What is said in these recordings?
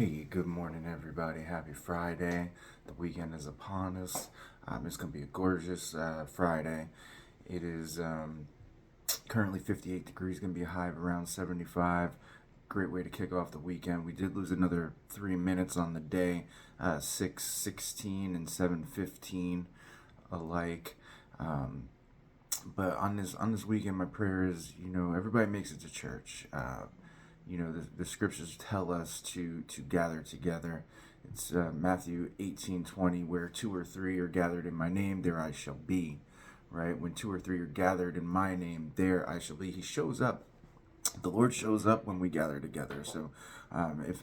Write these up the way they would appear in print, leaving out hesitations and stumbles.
Hey, good morning, everybody. Happy Friday. The weekend is upon us. It's going to be a gorgeous Friday. It is currently 58 degrees, going to be a high of around 75. Great way to kick off the weekend. We did lose another 3 minutes on the day, 6:16 and 7:15 alike. But on this weekend, my prayer is, everybody makes it to church. The scriptures tell us to gather together. It's Matthew 18:20, where two or three are gathered in my name, there I shall be. Right? When two or three are gathered in my name, there I shall be. He shows up. The Lord shows up when we gather together. So if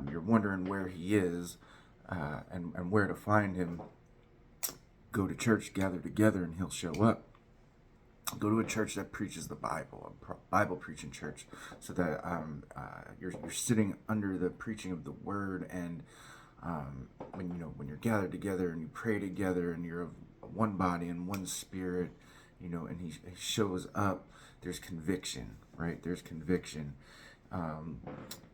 you're wondering where he is and where to find him, go to church, gather together, and he'll show up. Go to a church that preaches the Bible, a Bible preaching church, so that you're sitting under the preaching of the Word, and when you're gathered together and you pray together and you're of one body and one spirit, and he shows up. There's conviction, right? There's conviction.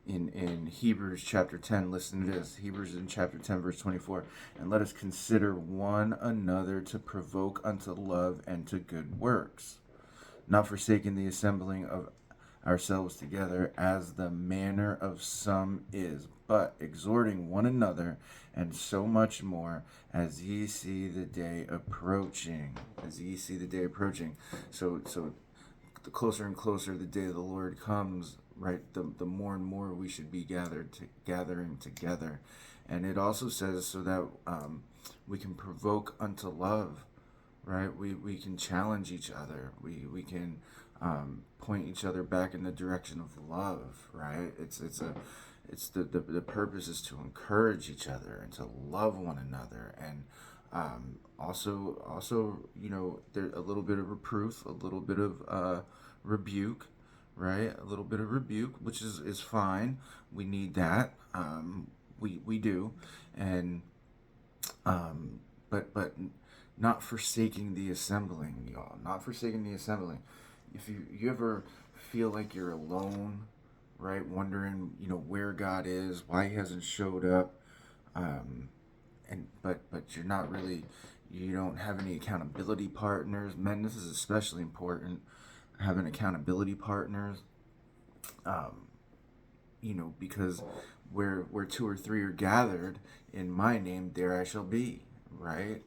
In Hebrews chapter 10, listen to this. Hebrews in chapter 10, verse 24. And let us consider one another to provoke unto love and to good works, not forsaking the assembling of ourselves together as the manner of some is, but exhorting one another, and so much more as ye see the day approaching. As ye see the day approaching. So the closer and closer the day of the Lord comes, right, the more and more we should be gathering together. And it also says so that we can provoke unto love, right? We can challenge each other. We can point each other back in the direction of love, right? It's the purpose is to encourage each other and to love one another, and also there's a little bit of reproof, a little bit of rebuke, right? A little bit of rebuke, which is fine. We need that. We do, and but not forsaking the assembling, y'all. Not forsaking the assembling. If you ever feel like you're alone, right? Wondering, where God is, why he hasn't showed up, but you're not really, you don't have any accountability partners. Men, this is especially important. Having accountability partners, because where two or three are gathered in my name, there I shall be, right?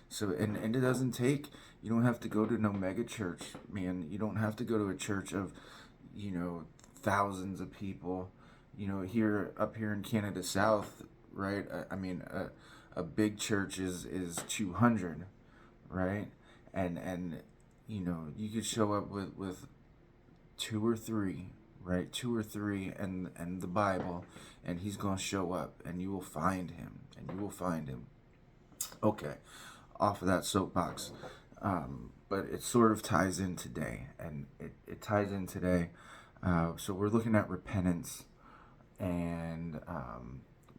So, and it doesn't take, you don't have to go to no mega church, man. You don't have to go to a church of, thousands of people. Up here in Canada South, right? A big church is 200, right? And you could show up with two or three, right? Two or three and the Bible, and he's going to show up, and you will find him, Okay, off of that soapbox. But it sort of ties in today, and it ties in today. So we're looking at repentance, and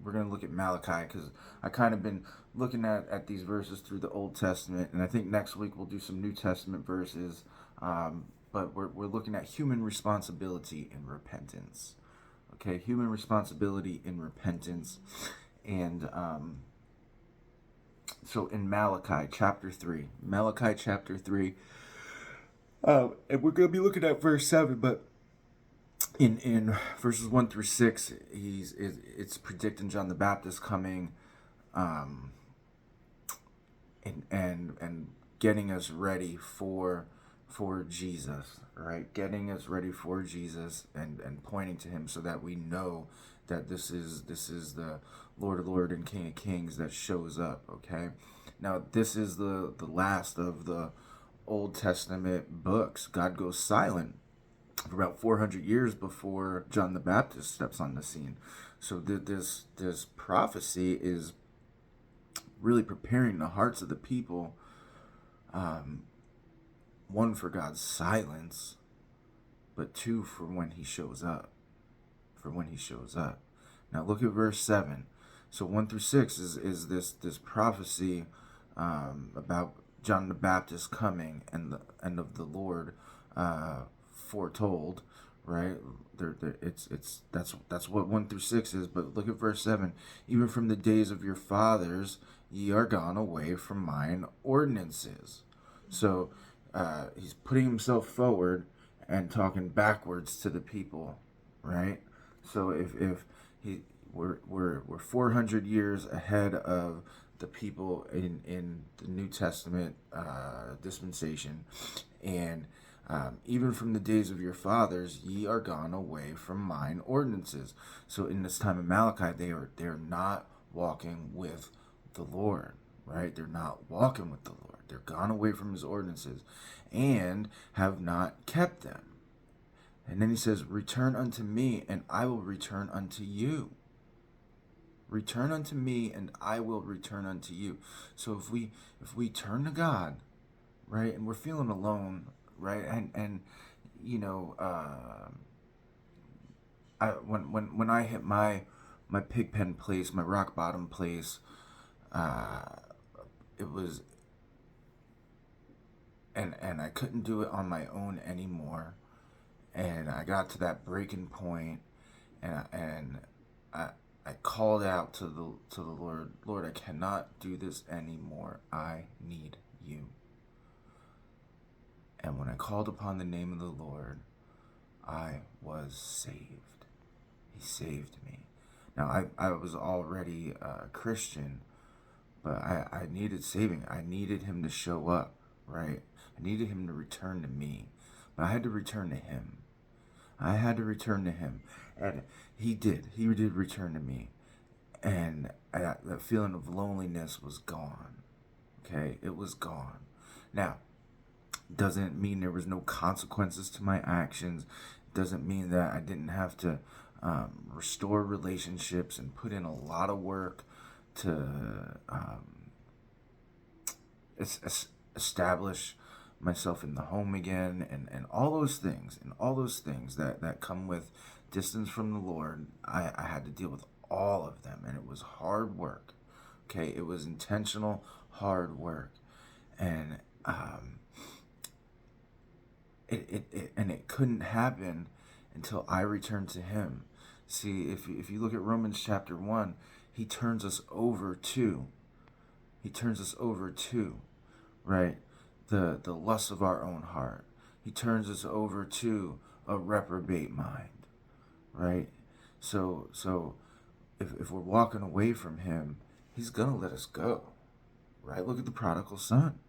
we're going to look at Malachi, because I kind of been looking at these verses through the Old Testament, and I think next week we'll do some New Testament verses. But we're looking at human responsibility in repentance. Okay, human responsibility in repentance. And so in Malachi chapter 3, and we're going to be looking at verse 7, but in verses 1 through 6, it's predicting John the Baptist coming, and getting us ready for Jesus, right? Getting us ready for Jesus, and pointing to him, so that we know that this is the Lord of Lords and King of Kings that shows up. Okay, now this is the last of the Old Testament books. God goes silent for about 400 years before John the Baptist steps on the scene. So this prophecy is really preparing the hearts of the people, one, for God's silence, but two, for when he shows up. Now look at verse 7. So 1 through 6 is this prophecy about John the Baptist coming, and the end of the Lord foretold, right? That's what 1 through 6 is. But look at verse 7. Even from the days of your fathers, ye are gone away from mine ordinances. So he's putting himself forward and talking backwards to the people, right? So if he we're 400 years ahead of the people in the New Testament dispensation, and even from the days of your fathers, ye are gone away from mine ordinances. So in this time of Malachi, they're not walking with the Lord, right? They're not walking with the Lord. They're gone away from his ordinances, and have not kept them. And then he says, "Return unto me, and I will return unto you." Return unto me, and I will return unto you. So if we turn to God, right, and we're feeling alone, right, and you know, when I hit my pig pen place, my rock bottom place, it was, and I couldn't do it on my own anymore, and I got to that breaking point, and I called out to the Lord. Lord, I cannot do this anymore. I need you. And when I called upon the name of the Lord, I was saved. He saved me. Now, I was already a Christian, but I needed saving. I needed him to show up, right? I needed him to return to me. But I had to return to him. I had to return to him. And he did. He did return to me. And that feeling of loneliness was gone. Okay? It was gone. Now, doesn't mean there was no consequences to my actions. Doesn't mean that I didn't have to restore relationships and put in a lot of work to establish myself in the home again, and all those things, that come with distance from the Lord. I had to deal with all of them, and it was hard work. Okay, it was intentional hard work, and it couldn't happen until I returned to him. See, if you look at Romans chapter 1, he turns us over to, right, the lust of our own heart. He turns us over to a reprobate mind, right? So if we're walking away from him, he's gonna let us go, right? Look at the prodigal son.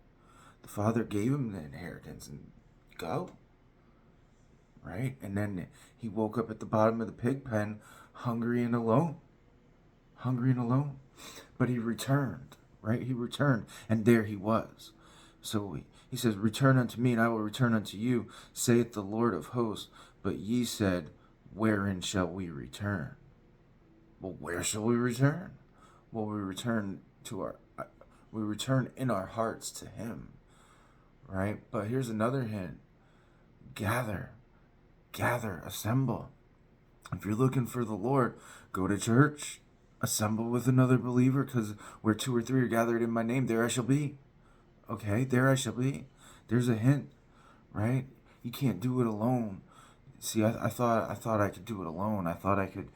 The father gave him the inheritance and go, right? And then he woke up at the bottom of the pig pen, hungry and alone. But he returned, right? He returned, and there he was. So he says, "Return unto me, and I will return unto you, saith the Lord of hosts. But ye said, wherein shall we return?" Well, where shall we return? Well, we return in our hearts to him, right? But here's another hint. Gather, assemble. If you're looking for the Lord, go to church, assemble with another believer, because where 2 or 3 are gathered in my name, there I shall be. Okay, there I shall be. There's a hint, right? You can't do it alone. See, I thought I could do it alone. I thought I could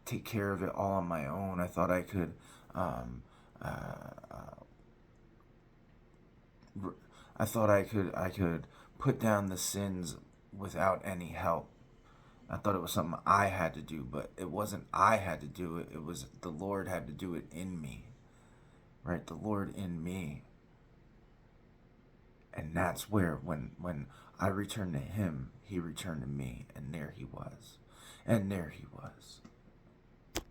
take care of it all on my own. I thought I could I could put down the sins without any help. I thought it was something I had to do, but it wasn't I had to do it. It was the Lord had to do it in me, right? The Lord in me. And that's where, when I returned to him, he returned to me, and there he was.